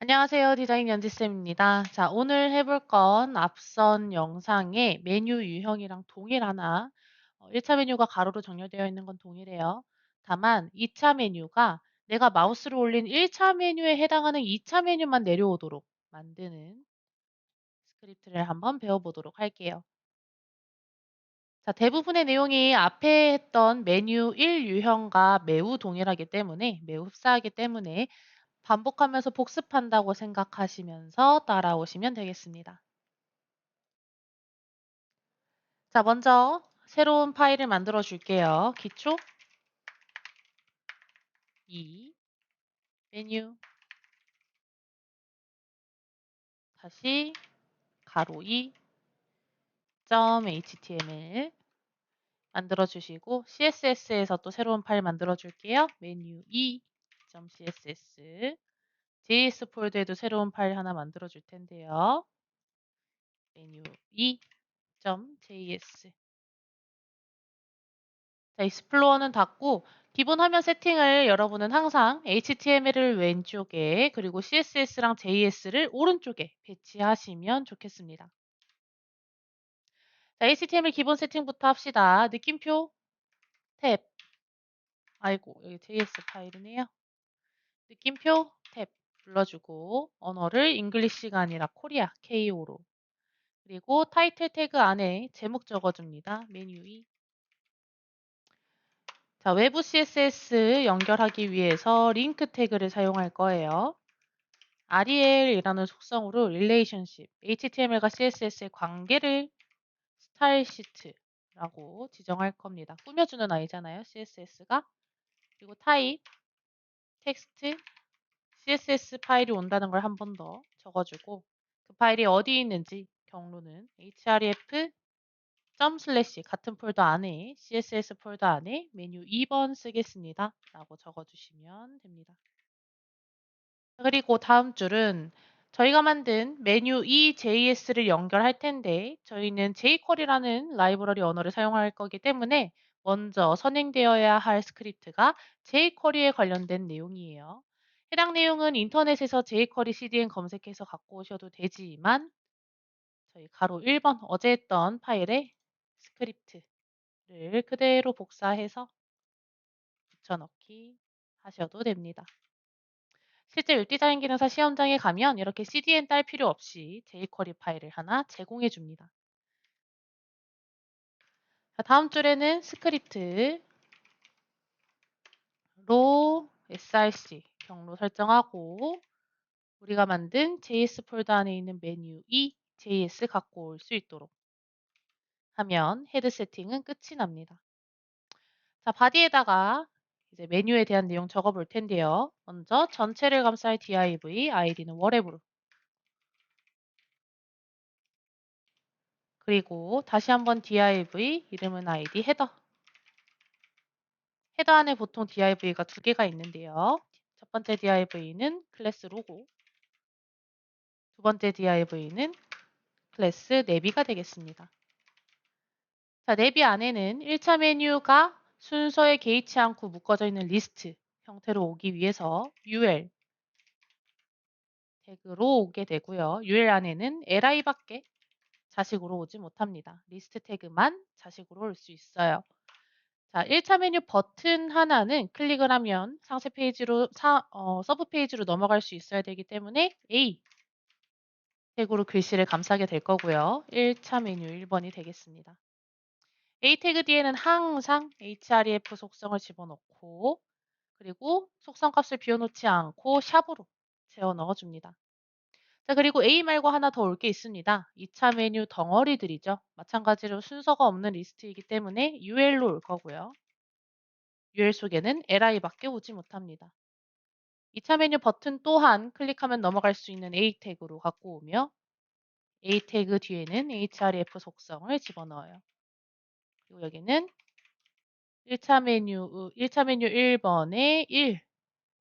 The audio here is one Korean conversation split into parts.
안녕하세요. 디자인 연지쌤입니다. 자, 오늘 해볼 건 앞선 영상의 메뉴 유형이랑 동일하나 1차 메뉴가 가로로 정렬되어 있는 건 동일해요. 다만 2차 메뉴가 내가 마우스를 올린 1차 메뉴에 해당하는 2차 메뉴만 내려오도록 만드는 스크립트를 한번 배워보도록 할게요. 자, 대부분의 내용이 앞에 했던 메뉴 1 유형과 매우 동일하기 때문에 매우 흡사하기 때문에 반복하면서 복습한다고 생각하시면서 따라오시면 되겠습니다. 자, 먼저 새로운 파일을 만들어 줄게요. 기초 2 메뉴 다시 가로 2 .html 만들어 주시고 CSS에서 또 새로운 파일 만들어 줄게요. 메뉴 2 .css JS 폴더에도 새로운 파일 하나 만들어 줄 텐데요. 메뉴 2 .js 자, 익스플로어는 닫고 기본 화면 세팅을 여러분은 항상 HTML을 왼쪽에 그리고 CSS랑 JS를 오른쪽에 배치하시면 좋겠습니다. 자, HTML 기본 세팅부터 합시다. 느낌표 탭. 아이고, 여기 JS 파일이네요. 느낌표 탭 불러주고 언어를 잉글리시가 아니라 코리아 KO로 그리고 타이틀 태그 안에 제목 적어줍니다. 메뉴 2 자, 외부 CSS 연결하기 위해서 링크 태그를 사용할 거예요. REL이라는 속성으로 relationship, HTML과 CSS의 관계를 스타일 시트라고 지정할 겁니다. 꾸며주는 아이잖아요, CSS가. 그리고 타입, 텍스트, CSS 파일이 온다는 걸 한 번 더 적어주고 그 파일이 어디 있는지 경로는 href 같은 폴더 안에 CSS 폴더 안에 메뉴 2번 쓰겠습니다. 라고 적어주시면 됩니다. 그리고 다음 줄은 저희가 만든 메뉴 EJS를 연결할 텐데 저희는 jQuery라는 라이브러리 언어를 사용할 거기 때문에 먼저 선행되어야 할 스크립트가 jQuery에 관련된 내용이에요. 해당 내용은 인터넷에서 jQuery CDN 검색해서 갖고 오셔도 되지만 저희 가로 1번 어제 했던 파일에 스크립트를 그대로 복사해서 붙여넣기 하셔도 됩니다. 실제 웹디자인 기능사 시험장에 가면 이렇게 CDN 딸 필요 없이 jQuery 파일을 하나 제공해 줍니다. 자, 다음 줄에는 스크립트 로 src 경로 설정하고 우리가 만든 JS 폴더 안에 있는 메뉴 이 JS 갖고 올 수 있도록 하면 헤드 세팅은 끝이 납니다. 자, 바디에다가 이제 메뉴에 대한 내용 적어 볼 텐데요. 먼저 전체를 감쌀 div, id는 what에버로 그리고 다시 한번 div, 이름은 id, 헤더 안에 보통 div가 두 개가 있는데요. 첫 번째 div는 클래스 로고, 두 번째 div는 클래스 내비가 되겠습니다. 자, 내비 안에는 1차 메뉴가 순서에 개의치 않고 묶어져 있는 리스트 형태로 오기 위해서 ul 태그로 오게 되고요. ul 안에는 li밖에 자식으로 오지 못합니다. 리스트 태그만 자식으로 올 수 있어요. 자, 1차 메뉴 버튼 하나는 클릭을 하면 상세 페이지로 서브 페이지로 넘어갈 수 있어야 되기 때문에 A 태그로 글씨를 감싸게 될 거고요. 1차 메뉴 1번이 되겠습니다. A 태그 뒤에는 항상 href 속성을 집어넣고 그리고 속성 값을 비워놓지 않고 샵으로 재워 넣어줍니다. 자, 그리고 A 말고 하나 더 올 게 있습니다. 2차 메뉴 덩어리들이죠. 마찬가지로 순서가 없는 리스트이기 때문에 UL로 올 거고요. UL 속에는 li밖에 오지 못합니다. 2차 메뉴 버튼 또한 클릭하면 넘어갈 수 있는 A 태그로 갖고 오며 A 태그 뒤에는 href 속성을 집어넣어요. 그리고 여기는 1차 메뉴 1번의 1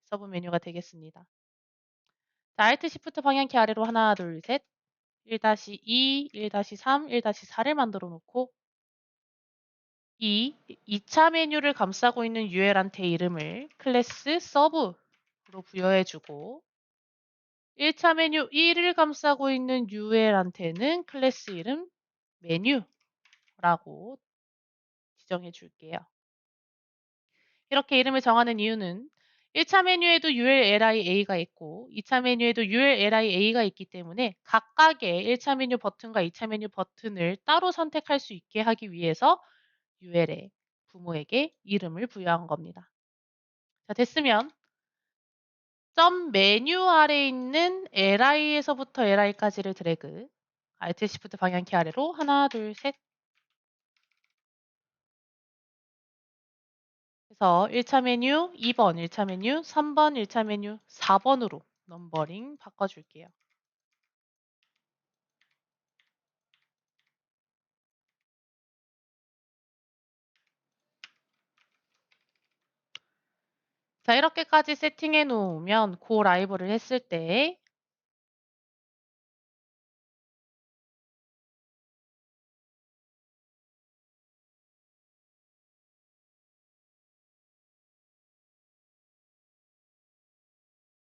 서브 메뉴가 되겠습니다. 자, Alt Shift 방향키 아래로 하나, 둘, 셋, 1-2, 1-3, 1-4를 만들어 놓고 이 2차 메뉴를 감싸고 있는 UL한테 이름을 클래스 서브로 부여해 주고 1차 메뉴 1을 감싸고 있는 UL한테는 클래스 이름 메뉴라고 지정해 줄게요. 이렇게 이름을 정하는 이유는 1차 메뉴에도 ULLIA가 있고 2차 메뉴에도 ULLIA가 있기 때문에 각각의 1차 메뉴 버튼과 2차 메뉴 버튼을 따로 선택할 수 있게 하기 위해서 UL의 부모에게 이름을 부여한 겁니다. 자, 됐으면 점 메뉴 아래에 있는 LI에서부터 LI까지를 드래그 Alt Shift 방향키 아래로 하나, 둘, 셋 해서 1차 메뉴 2번, 1차 메뉴 3번, 1차 메뉴 4번으로 넘버링 바꿔줄게요. 자, 이렇게까지 세팅해 놓으면 고 라이브를 했을 때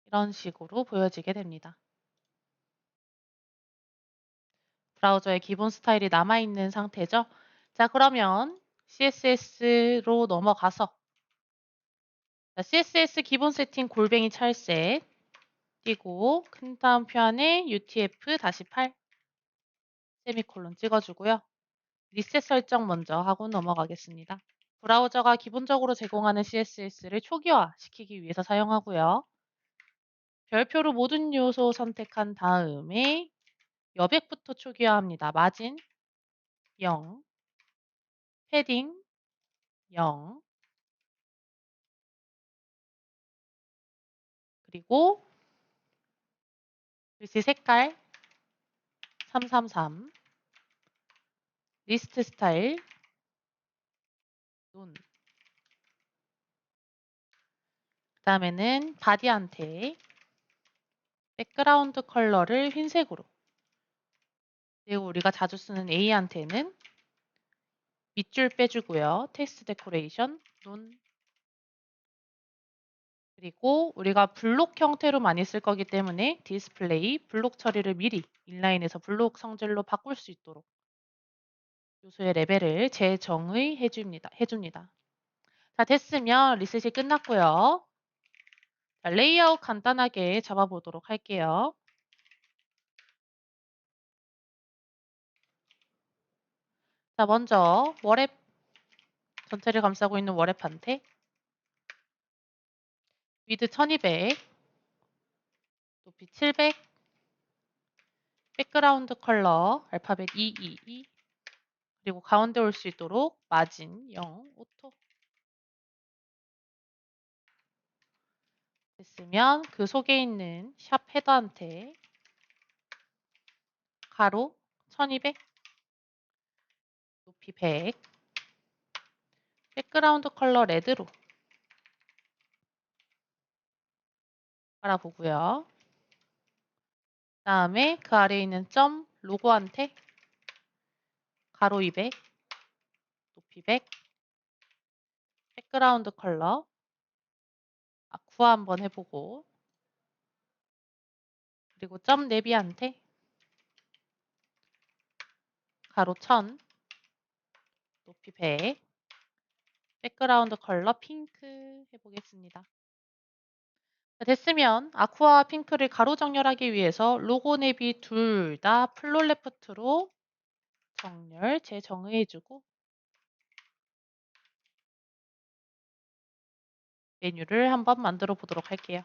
이런 식으로 보여지게 됩니다. 브라우저의 기본 스타일이 남아있는 상태죠. 자, 그러면 CSS로 넘어가서 CSS 기본 세팅 골뱅이 찰색 띄고 큰 따옴표 안에 UTF-8 세미콜론 찍어주고요. 리셋 설정 먼저 하고 넘어가겠습니다. 브라우저가 기본적으로 제공하는 CSS를 초기화 시키기 위해서 사용하고요. 별표로 모든 요소 선택한 다음에 여백부터 초기화합니다. 마진 0, 패딩 0, 그리고 글씨 색깔 333, 리스트 스타일 논. 그 다음에는 바디한테 백그라운드 컬러를 흰색으로, 그리고 우리가 자주 쓰는 A한테는 밑줄 빼주고요. 텍스트 데코레이션 논. 그리고 우리가 블록 형태로 많이 쓸 거기 때문에 디스플레이 블록 처리를 미리 인라인에서 블록 성질로 바꿀 수 있도록 요소의 레벨을 재정의 해줍니다. 자, 됐으면 리셋이 끝났고요. 자, 레이아웃 간단하게 잡아보도록 할게요. 자, 먼저 월앱 전체를 감싸고 있는 월앱한테 위드 1200, 높이 700, 백그라운드 컬러 알파벳 222, 그리고 가운데 올 수 있도록 마진 0, 오토. 됐으면 그 속에 있는 샵 헤더한테 가로 1200, 높이 100, 백그라운드 컬러 레드로 깔아보고요. 다음에 그 아래에 있는 점 로고한테 가로 200, 높이 100, 백그라운드 컬러 아쿠아 한번 해보고, 그리고 점 네비한테 가로 1000, 높이 100, 백그라운드 컬러 핑크 해보겠습니다. 됐으면 아쿠아와 핑크를 가로 정렬하기 위해서 로고 네비 둘 다 플로 레프트로 정렬 재정의해주고 메뉴를 한번 만들어 보도록 할게요.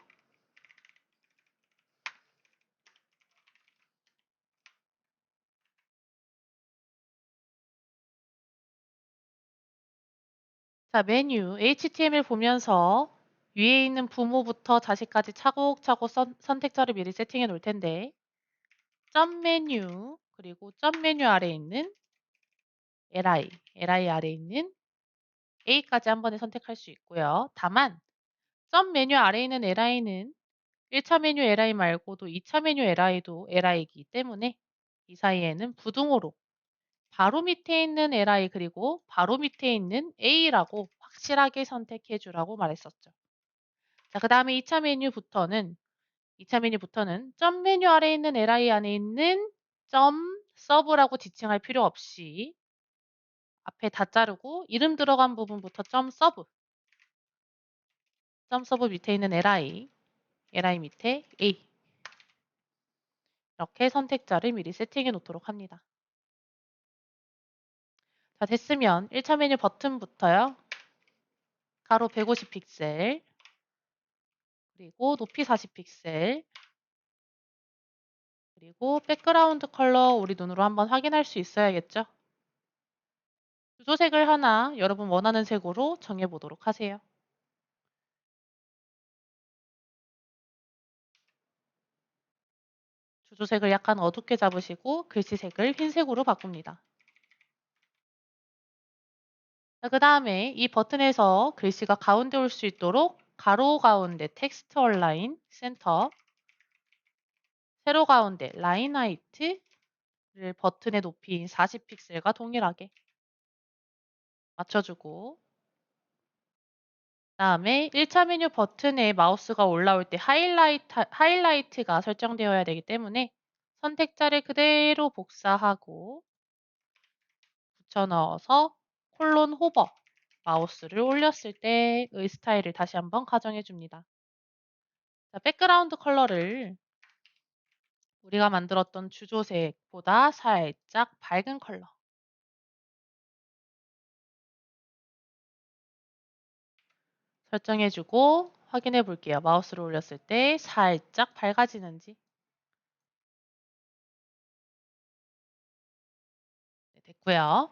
자, 메뉴 HTML 보면서 위에 있는 부모부터 자식까지 차곡차곡 선택자를 미리 세팅해 놓을 텐데 점 메뉴 그리고 점 메뉴 아래에 있는 LI 아래에 있는 A까지 한 번에 선택할 수 있고요. 다만 점 메뉴 아래에 있는 LI는 1차 메뉴 LI 말고도 2차 메뉴 LI도 LI이기 때문에 이 사이에는 부등호로 바로 밑에 있는 LI 그리고 바로 밑에 있는 A라고 확실하게 선택해 주라고 말했었죠. 자, 그 다음에 2차 메뉴부터는 2차 메뉴부터는 점 메뉴 아래에 있는 li 안에 있는 점 서브라고 지칭할 필요 없이 앞에 다 자르고 이름 들어간 부분부터 점 서브 밑에 있는 li 밑에 a 이렇게 선택자를 미리 세팅해 놓도록 합니다. 자, 됐으면 1차 메뉴 버튼부터요. 가로 150 픽셀, 그리고 높이 40 픽셀, 그리고 백그라운드 컬러 우리 눈으로 한번 확인할 수 있어야겠죠? 주조색을 하나 여러분 원하는 색으로 정해보도록 하세요. 주조색을 약간 어둡게 잡으시고 글씨색을 흰색으로 바꿉니다. 그 다음에 이 버튼에서 글씨가 가운데 올 수 있도록 가로 가운데 텍스트 얼라인 센터, 세로 가운데 라인 하이트를 버튼의 높이인 40 픽셀과 동일하게 맞춰주고, 그다음에 1차 메뉴 버튼에 마우스가 올라올 때 하이라이트가 설정되어야 되기 때문에 선택자를 그대로 복사하고 붙여 넣어서 콜론 호버 마우스를 올렸을 때의 스타일을 다시 한번 가정해 줍니다. 자, 백그라운드 컬러를 우리가 만들었던 주조색보다 살짝 밝은 컬러 설정해 주고 확인해 볼게요. 마우스를 올렸을 때 살짝 밝아지는지. 네, 됐고요.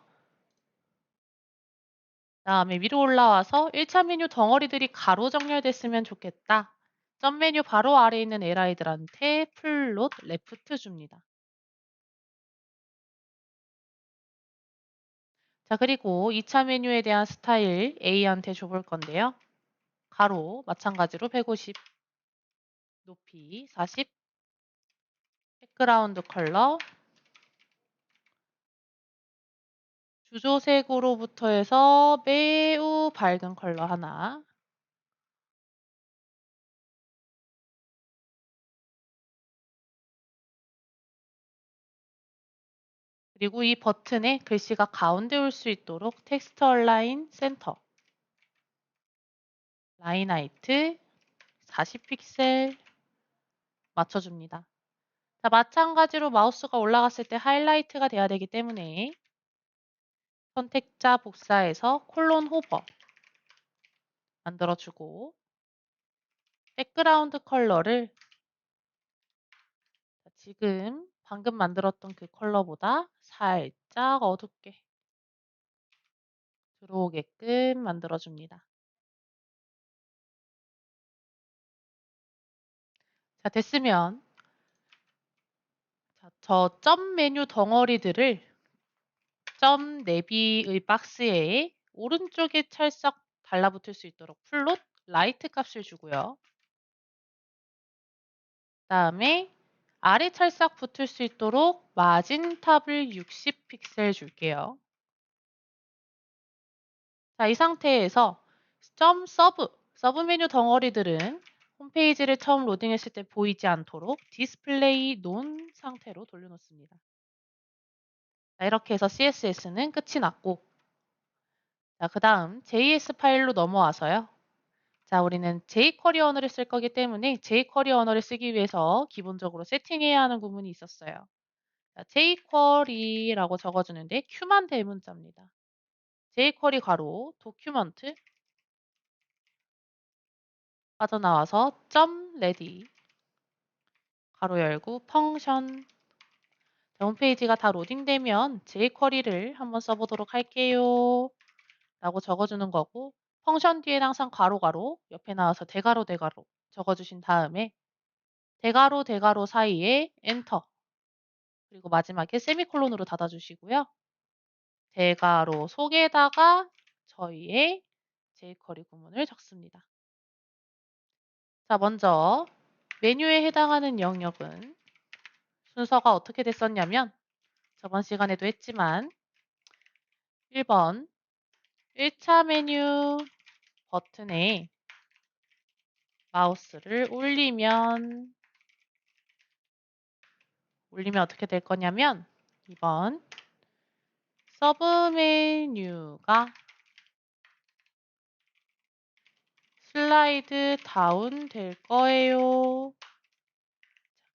다음에 위로 올라와서 1차 메뉴 덩어리들이 가로 정렬됐으면 좋겠다. 점 메뉴 바로 아래에 있는 LI들한테 플롯 레프트 줍니다. 자, 그리고 2차 메뉴에 대한 스타일 A한테 줘볼 건데요. 가로 마찬가지로 150, 높이 40, 백그라운드 컬러, 주조색으로부터 해서 매우 밝은 컬러 하나, 그리고 이 버튼에 글씨가 가운데 올 수 있도록 텍스트 얼라인 센터, 라인 하이트 40 픽셀 맞춰줍니다. 자, 마찬가지로 마우스가 올라갔을 때 하이라이트가 돼야 되기 때문에 선택자 복사해서 콜론 호버 만들어주고 백그라운드 컬러를 지금 방금 만들었던 그 컬러보다 살짝 어둡게 들어오게끔 만들어줍니다. 자, 됐으면 저 점 메뉴 덩어리들을 점 내비의 박스에 오른쪽에 찰싹 달라붙을 수 있도록 플롯 라이트 값을 주고요. 그다음에 아래 찰싹 붙을 수 있도록 마진 탑을 60 픽셀 줄게요. 자, 이 상태에서 점 서브 메뉴 덩어리들은 홈페이지를 처음 로딩했을 때 보이지 않도록 디스플레이 논 상태로 돌려놓습니다. 자, 이렇게 해서 CSS는 끝이 났고, 자, 그 다음 JS 파일로 넘어와서요. 자, 우리는 jQuery 언어를 쓸 거기 때문에 jQuery 언어를 쓰기 위해서 기본적으로 세팅해야 하는 부분이 있었어요. 자, jQuery라고 적어주는데 Q만 대문자입니다. jQuery 괄호 도큐먼트 빠져나와서 .ready 가로 열고 펑션. 자, 홈페이지가 다 로딩되면 jQuery를 한번 써보도록 할게요 라고 적어주는 거고, 펑션 뒤에 항상 가로 옆에 나와서 대가로 적어주신 다음에 대가로 사이에 엔터, 그리고 마지막에 세미콜론으로 닫아주시고요. 대가로 속에다가 저희의 jQuery 구문을 적습니다. 자, 먼저 메뉴에 해당하는 영역은 순서가 어떻게 됐었냐면 저번 시간에도 했지만 1번 1차 메뉴 버튼에 마우스를 올리면 올리면 어떻게 될 거냐면 2번 서브 메뉴가 슬라이드 다운 될 거예요.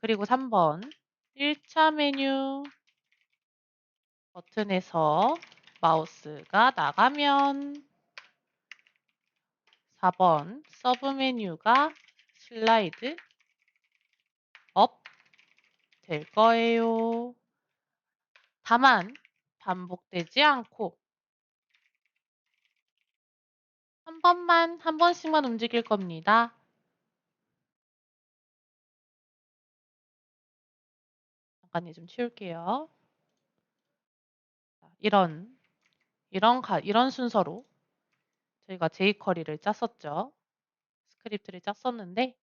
그리고 3번 1차 메뉴 버튼에서 마우스가 나가면 4번 서브 메뉴가 슬라이드 업 될 거예요. 다만 반복되지 않고 한 번씩만 움직일 겁니다. 잠깐 좀 치울게요. 이런 순서로 저희가 jQuery를 짰었죠. 스크립트를 짰었는데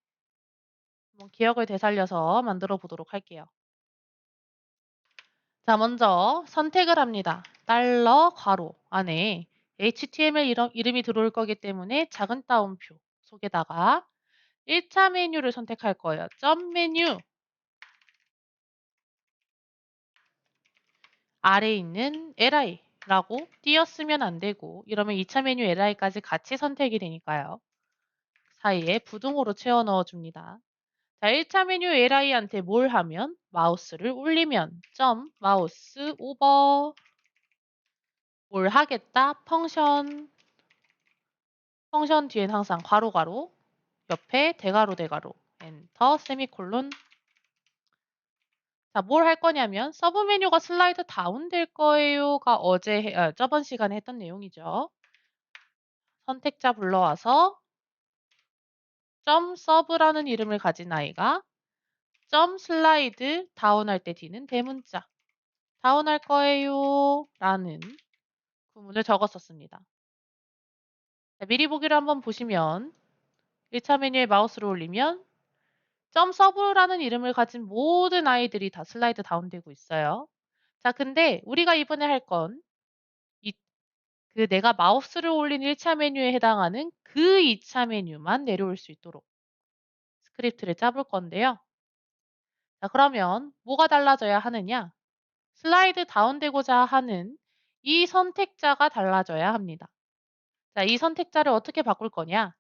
한번 기억을 되살려서 만들어 보도록 할게요. 자, 먼저 선택을 합니다. 달러 괄호 안에 HTML 이름이 들어올 거기 때문에 작은 따옴표 속에다가 1차 메뉴를 선택할 거예요. 점 메뉴 아래에 있는 li라고 띄었으면 안 되고 이러면 2차 메뉴 li까지 같이 선택이 되니까요. 사이에 부등호로 채워 넣어 줍니다. 자, 1차 메뉴 li한테 뭘 하면 마우스를 올리면 점 마우스 오버 뭘 하겠다 펑션 뒤엔 항상 괄호 옆에 대괄호 엔터 세미콜론. 자, 뭘 할 거냐면 서브 메뉴가 슬라이드 다운 될 거예요가 저번 시간에 했던 내용이죠. 선택자 불러와서 점 서브라는 이름을 가진 아이가 점 슬라이드 다운할 때 뒤는 대문자 다운할 거예요 라는 구문을 적었었습니다. 자, 미리 보기를 한번 보시면 1차 메뉴에 마우스를 올리면 점 서브라는 이름을 가진 모든 아이들이 다 슬라이드 다운되고 있어요. 자, 근데 우리가 이번에 할 건 내가 마우스를 올린 1차 메뉴에 해당하는 그 2차 메뉴만 내려올 수 있도록 스크립트를 짜볼 건데요. 자, 그러면 뭐가 달라져야 하느냐? 슬라이드 다운되고자 하는 이 선택자가 달라져야 합니다. 자, 이 선택자를 어떻게 바꿀 거냐?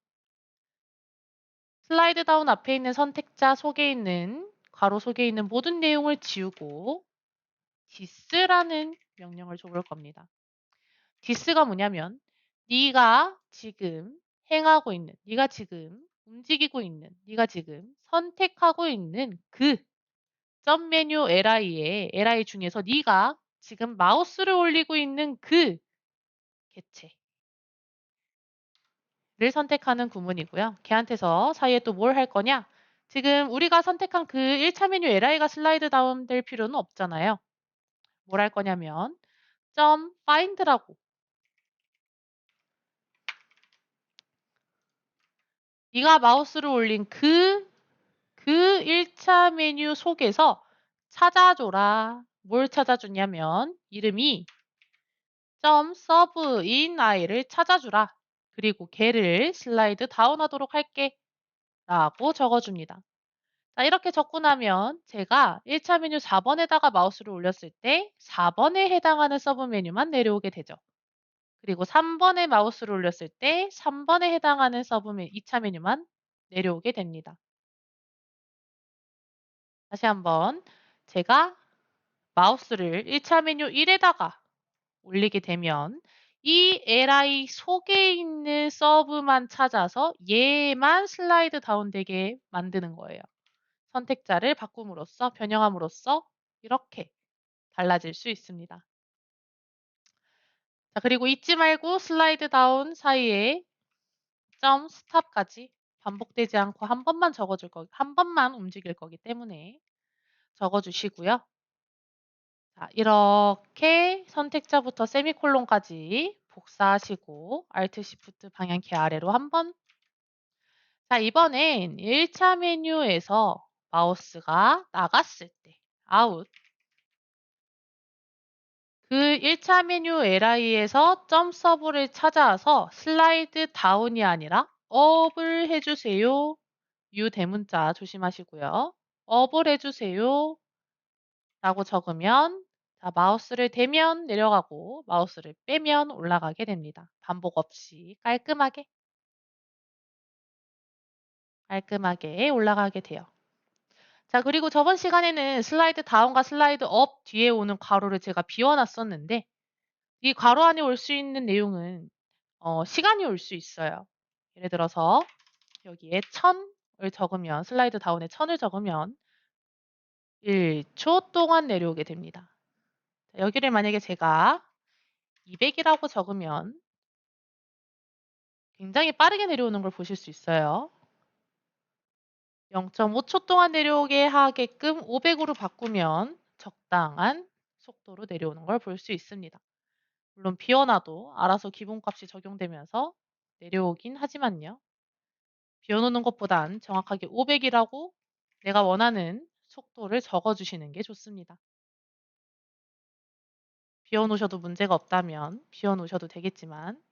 슬라이드 다운 앞에 있는 선택자 속에 있는 괄호 속에 있는 모든 내용을 지우고 this라는 명령을 줘볼 겁니다. this가 뭐냐면 네가 지금 행하고 있는, 네가 지금 움직이고 있는, 네가 지금 선택하고 있는 그 점 메뉴 li 중에서 네가 지금 마우스를 올리고 있는 그 개체를 선택하는 구문이고요. 걔한테서 사이에 또 뭘 할 거냐? 지금 우리가 선택한 그 1차 메뉴 li가 슬라이드 다운 될 필요는 없잖아요. 뭘 할 거냐면 점 find라고 네가 마우스를 올린 그 1차 메뉴 속에서 찾아줘라. 뭘 찾아주냐면 이름이 점 서브인 아이를 찾아주라. 그리고 걔를 슬라이드 다운하도록 할게 라고 적어줍니다. 자, 이렇게 적고 나면 제가 1차 메뉴 4번에다가 마우스를 올렸을 때 4번에 해당하는 서브 메뉴만 내려오게 되죠. 그리고 3번에 마우스를 올렸을 때 3번에 해당하는 2차 메뉴만 내려오게 됩니다. 다시 한번 제가 마우스를 1차 메뉴 1에다가 올리게 되면 이 li 속에 있는 서브만 찾아서 얘만 슬라이드 다운되게 만드는 거예요. 선택자를 바꿈으로써 변형함으로써 이렇게 달라질 수 있습니다. 자, 그리고 잊지 말고 슬라이드 다운 사이에 점 스탑까지 반복되지 않고 한 번만 움직일 거기 때문에 적어주시고요. 자, 이렇게 선택자부터 세미콜론까지 복사하시고 Alt Shift 방향키 아래로 한번. 자, 이번엔 1차 메뉴에서 마우스가 나갔을 때 아웃. 그 1차 메뉴 li에서 점 서브를 찾아서 슬라이드 다운이 아니라 업을 해주세요. U 대문자 조심하시고요. 업을 해주세요. 라고 적으면 자, 마우스를 대면 내려가고 마우스를 빼면 올라가게 됩니다. 반복 없이 깔끔하게 올라가게 돼요. 자, 그리고 저번 시간에는 슬라이드 다운과 슬라이드 업 뒤에 오는 괄호를 제가 비워놨었는데 이 괄호 안에 올 수 있는 내용은 시간이 올 수 있어요. 예를 들어서 여기에 1000을 적으면 슬라이드 다운에 1000을 적으면 1초 동안 내려오게 됩니다. 자, 여기를 만약에 제가 200이라고 적으면 굉장히 빠르게 내려오는 걸 보실 수 있어요. 0.5초 동안 내려오게 하게끔 500으로 바꾸면 적당한 속도로 내려오는 걸 볼 수 있습니다. 물론 비워놔도 알아서 기본값이 적용되면서 내려오긴 하지만요. 비워놓는 것보단 정확하게 500이라고 내가 원하는 속도를 적어주시는 게 좋습니다. 비워놓으셔도 문제가 없다면 비워놓으셔도 되겠지만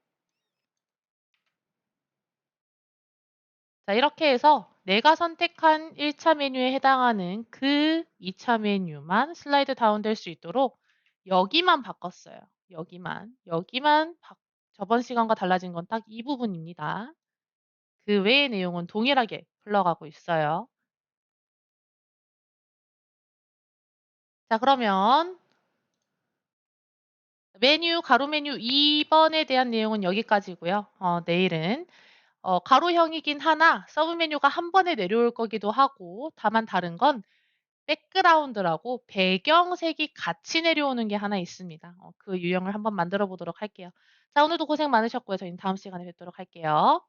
자, 이렇게 해서 내가 선택한 1차 메뉴에 해당하는 그 2차 메뉴만 슬라이드 다운될 수 있도록 여기만 바꿨어요. 여기만 저번 시간과 달라진 건 딱 이 부분입니다. 그 외의 내용은 동일하게 흘러가고 있어요. 자, 그러면 가로 메뉴 2번에 대한 내용은 여기까지고요. 내일은 가로형이긴 하나 서브 메뉴가 한 번에 내려올 거기도 하고 다만 다른 건 백그라운드라고 배경색이 같이 내려오는 게 하나 있습니다. 그 유형을 한번 만들어 보도록 할게요. 자, 오늘도 고생 많으셨고요. 저희는 다음 시간에 뵙도록 할게요.